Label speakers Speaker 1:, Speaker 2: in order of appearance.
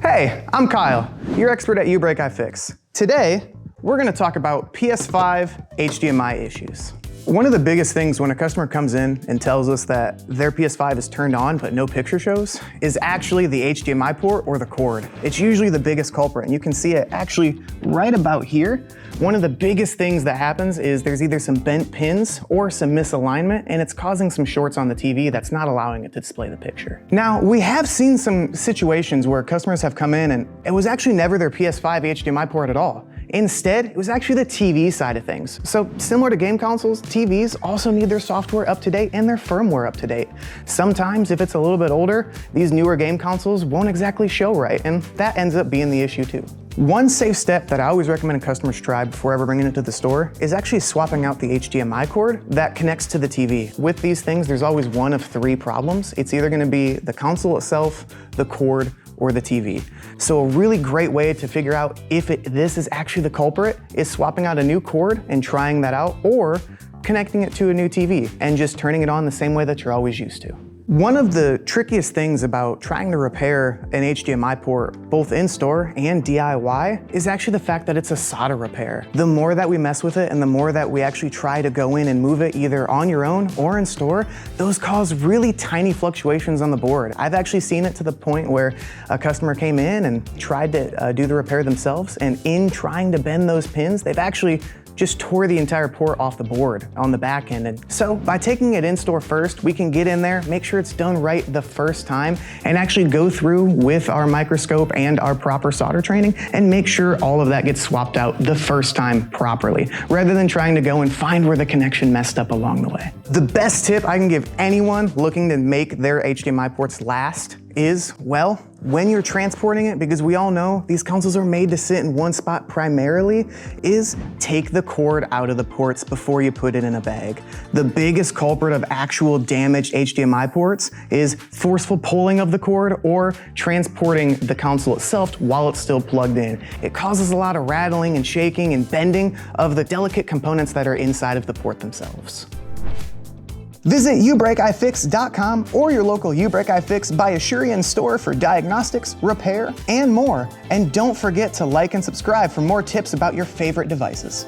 Speaker 1: Hey, I'm Kyle, your expert at uBreakiFix. Today, we're gonna talk about PS5 HDMI issues. One of the biggest things when a customer comes in and tells us that their PS5 is turned on but no picture shows is actually the HDMI port or the cord. It's usually the biggest culprit, and you can see it actually right about here. One of the biggest things that happens is there's either some bent pins or some misalignment, and it's causing some shorts on the TV that's not allowing it to display the picture. Now, we have seen some situations where customers have come in and it was actually never their PS5 HDMI port at all. Instead, it was actually the TV side of things. So similar to game consoles, TVs also need their software up to date and their firmware up to date. Sometimes if it's a little bit older, these newer game consoles won't exactly show right, and that ends up being the issue too. One safe step that I always recommend customers try before ever bringing it to the store is actually swapping out the HDMI cord that connects to the TV. With these things, there's always one of three problems. It's either gonna be the console itself, the cord, or the TV. So a really great way to figure out if this is actually the culprit is swapping out a new cord and trying that out, or connecting it to a new TV and just turning it on the same way that you're always used to. One of the trickiest things about trying to repair an HDMI port, both in-store and DIY, is actually the fact that it's a solder repair. The more that we mess with it and the more that we actually try to go in and move it either on your own or in store, those cause really tiny fluctuations on the board. I've actually seen it to the point where a customer came in and tried to do the repair themselves, and in trying to bend those pins, they've actually just tore the entire port off the board on the back end. And so by taking it in store first, we can get in there, make sure it's done right the first time, and actually go through with our microscope and our proper solder training and make sure all of that gets swapped out the first time properly, rather than trying to go and find where the connection messed up along the way. The best tip I can give anyone looking to make their HDMI ports last is, well, when you're transporting it, because we all know these consoles are made to sit in one spot primarily, is take the cord out of the ports before you put it in a bag. The biggest culprit of actual damaged HDMI ports is forceful pulling of the cord or transporting the console itself while it's still plugged in. It causes a lot of rattling and shaking and bending of the delicate components that are inside of the port themselves. Visit uBreakiFix.com or your local uBreakiFix by Asurion store for diagnostics, repair, and more. And don't forget to like and subscribe for more tips about your favorite devices.